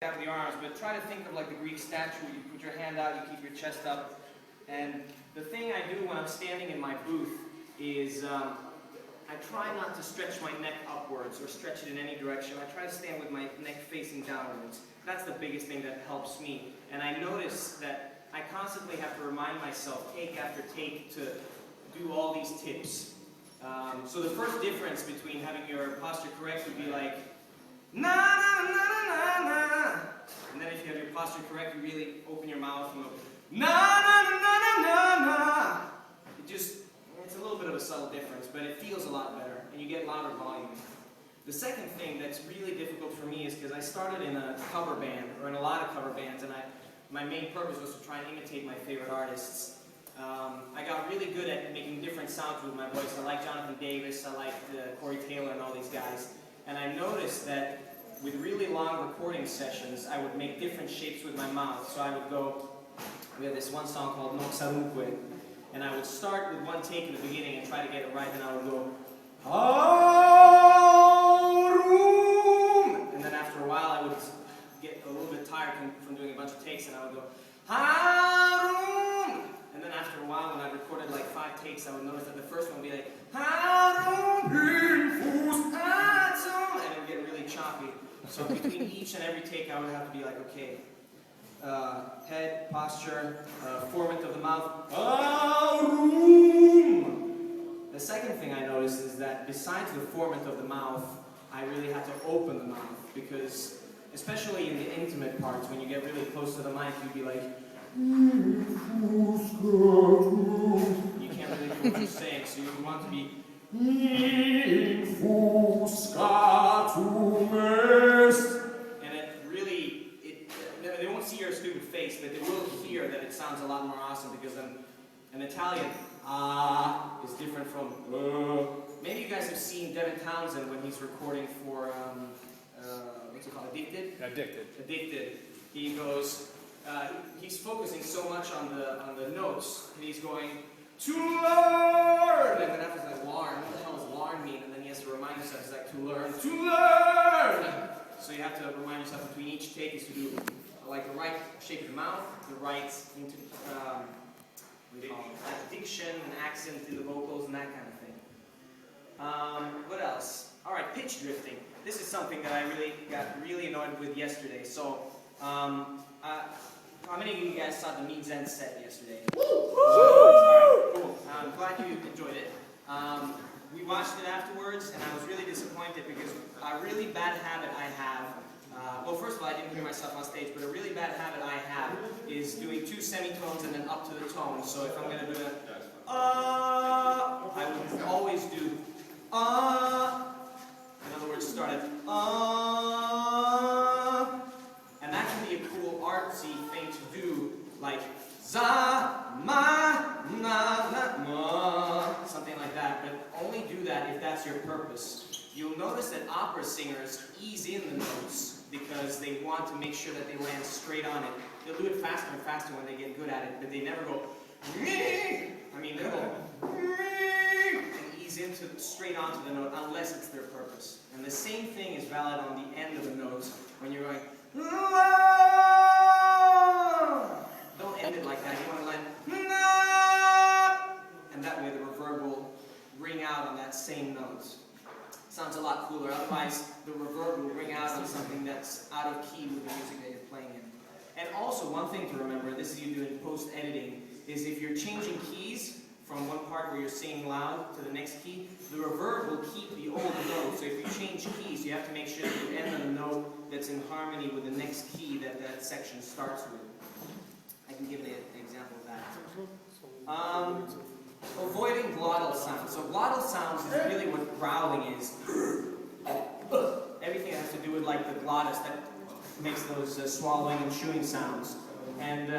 Down the arms, but try to think of like the Greek statue. You put your hand out, you keep your chest up. And the thing I do when I'm standing in my booth is I try not to stretch my neck upwards or stretch it in any direction. I try to stand with my neck facing downwards. That's the biggest thing that helps me. And I notice that I constantly have to remind myself, take after take, to do all these tips. So the first difference between having your posture correct would be like, na na na na na. And then if you have your posture correct, you really open your mouth and go, na na na na na na. It's a little bit of a subtle difference, but it feels a lot better, and you get louder volume. The second thing that's really difficult for me is because I started in a cover band, or in a lot of cover bands, and my main purpose was to try and imitate my favorite artists. I got really good at making different sounds with my voice. I like Jonathan Davis, I like Corey Taylor and all these guys. And I noticed that with really long recording sessions, I would make different shapes with my mouth. So I would go, we have this one song called Non Sarunque, and I would start with one take in the beginning and try to get it right, and I would go, Harum! And then after a while I would get a little bit tired from doing a bunch of takes, and I would go, Harum! And then after a while, when I recorded like 5 takes, I would notice that the first one would be like, Harum! And it would get really choppy. So between each and every take, I would have to be like, okay, head, posture, formant of the mouth. The second thing I noticed is that besides the formant of the mouth, I really had to open the mouth, because especially in the intimate parts, when you get really close to the mic, you'd be like, you can't really do what you're saying, so you want to be and it really, they won't see your stupid face, but they will hear that it sounds a lot more awesome, because an Italian is different from maybe you guys have seen Devin Townsend when he's recording for what's it called, Addicted. He goes, he's focusing so much on the notes, and he's going, to learn! And then after he's like, learn, what the hell does learn mean? And then he has to remind himself, he's like, to learn! So you have to remind yourself between each take is to do like the right shape of the mouth, the right diction and accent in the vocals and that kind of thing. What else? Alright, pitch drifting. This is something that I got really annoyed with yesterday. So, how many of you guys saw the Means End set yesterday? Woo! Alright, cool. I'm glad you enjoyed it. We watched it afterwards, and I was really disappointed because a really bad habit I have, well, first of all, I didn't hear myself on stage, but a really bad habit I have is doing 2 semitones and then up to the tone. So if I'm going to do it, I would always do, in other words, start at, and that can be a cool artsy thing to do, like, za, ma, na, na, ma, something like that, but only do that if that's your purpose. You'll notice that opera singers ease in the notes because they want to make sure that they land straight on it. They'll do it faster and faster when they get good at it, but they never go, they'll go, and ease into straight onto the note unless it's their purpose. And the same thing is valid on the end of the notes when you're going, don't end it like that. You want to land, and that way the reverb will ring out on that same note. Sounds a lot cooler. Otherwise, the reverb will ring out on something that's out of key with the music that you're playing in. And also, one thing to remember, this is you doing post-editing, is if you're changing keys from one part where you're singing loud to the next key, the reverb will keep the old note. So if you change keys, you have to make sure that you end on a note that's in harmony with the next key that that section starts with. I can give an example of that. Avoiding glottal sounds. So glottal sounds is really what growling is. Everything has to do with like the glottis that makes those swallowing and chewing sounds. And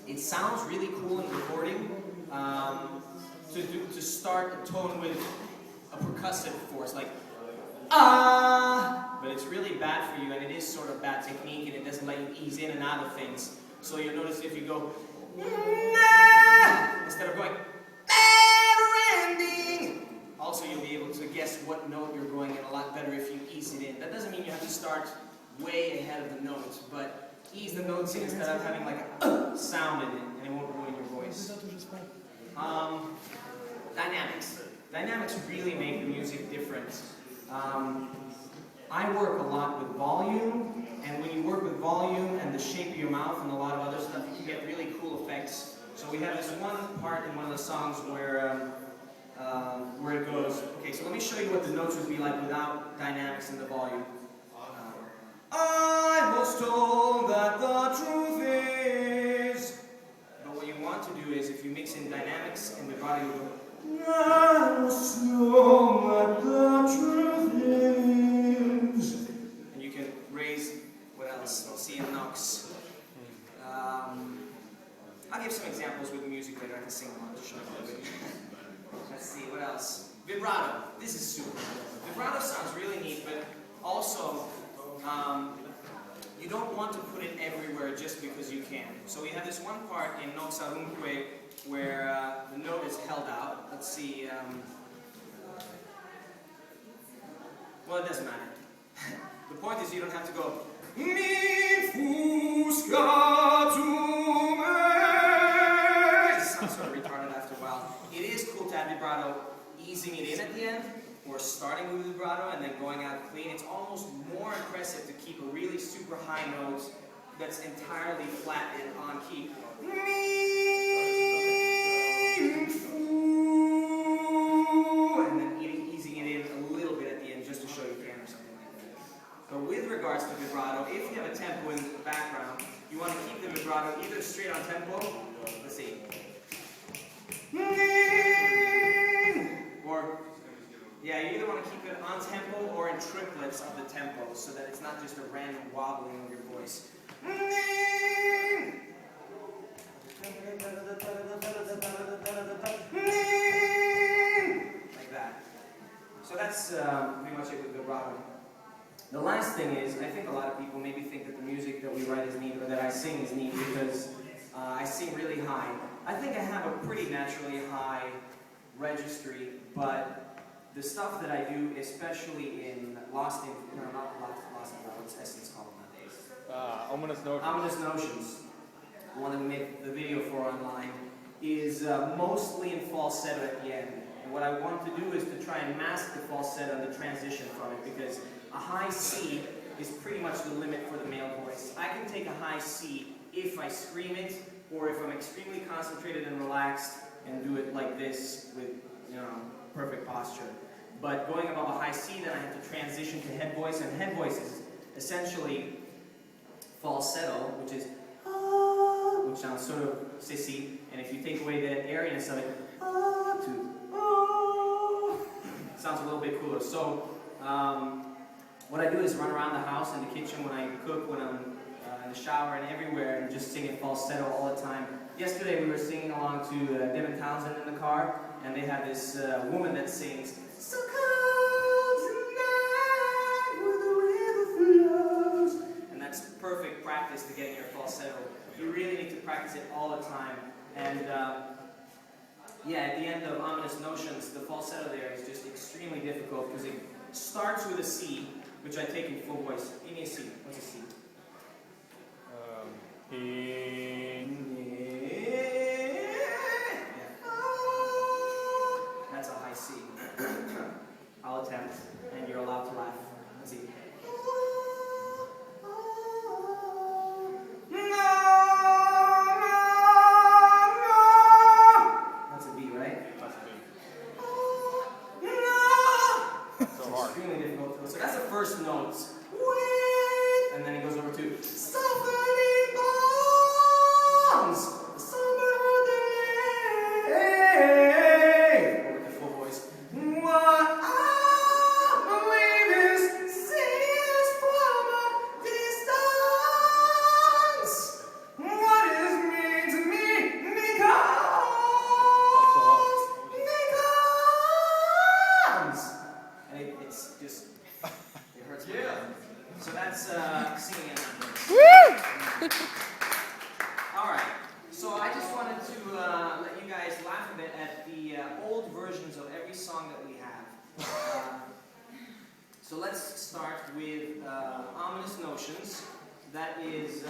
it sounds really cool in recording to start a tone with a percussive force, like but it's really bad for you, and it is sort of bad technique, and it doesn't let you ease in and out of things. So you'll notice if you go instead of going ending. Also, you'll be able to guess what note you're going in a lot better if you ease it in. That doesn't mean you have to start way ahead of the note. ease the notes in instead of having like a sound in it, and it won't ruin your voice. Dynamics. Dynamics really make the music different. I work a lot with volume, and when you work with volume and the shape of your mouth and a lot of other stuff, you can get really cool effects. So we have this one part in one of the songs where it goes, okay, so let me show you what the notes would be like without dynamics in the volume. I was told that the truth is, but what you want to do is, if you mix in dynamics and vibrato, you go, I was told that the truth is, and you can raise, what else? C and Knox. I'll give some examples with music later. I can sing along to show you. Let's see, what else? Vibrato. This is super cool. Vibrato sounds really neat, but also, you don't want to put it everywhere just because you can. So we have this one part in Non Sarunque where the note is held out. Let's see. Well, it doesn't matter. The point is you don't have to go. Mi fusca tu me. It sounds sort of retarded after a while. It is cool to have vibrato easing it in at the end, or starting with vibrato and then going out clean. It's almost more impressive to keep a really super high note that's entirely flat and on key. And then easing it in a little bit at the end just to show you can or something like that. But with regards to vibrato, if you have a tempo in the background, you want to keep the vibrato either straight on tempo, let's see, or yeah, you either want to keep it on tempo or in triplets of the tempo so that it's not just a random wobbling of your voice. Like that. So that's pretty much it with vibrato. The last thing is, I think a lot of people maybe think that the music that we write is neat or that I sing is neat because I sing really high. I think I have a pretty naturally high registry, but the stuff that I do, especially in Lost in, no, not Lost in, what's Essence called nowadays? Ominous Notions. Ominous Notions, the one that we made the video for online, is mostly in falsetto at the end. And what I want to do is to try and mask the falsetto and the transition from it, because a high C is pretty much the limit for the male voice. I can take a high C if I scream it, or if I'm extremely concentrated and relaxed and do it like this with, you know, perfect posture. But going above a high C, then I have to transition to head voice, and head voice is essentially falsetto, which is which sounds sort of sissy, and if you take away the airiness of it, it sounds a little bit cooler. So what I do is run around the house, in the kitchen, when I cook, when I'm in the shower, and everywhere, and just sing it falsetto all the time. Yesterday we were singing along to Devin Townsend in the car, and they have this woman that sings, "So cold tonight where the river flows," and that's perfect practice to getting your falsetto. You really need to practice it all the time. And yeah, at the end of Ominous Notions, the falsetto there is just extremely difficult because it starts with a C, which I take in full voice. Give me a C. What's a C? That's a high C. I'll attempt, and you're allowed to laugh. Let's see. That's a B, right? That's a B. So hard. Extremely difficult. So that's the first notes. And then it goes over to softening bombs. Summer day. Over to full voice. What I believe is sees from a distance. What is me to me? Because. And it's just, it hurts my head. So that's singing in that voice. Alright, so I just wanted to let you guys laugh a bit at the old versions of every song that we have. So let's start with Ominous Notions. That is...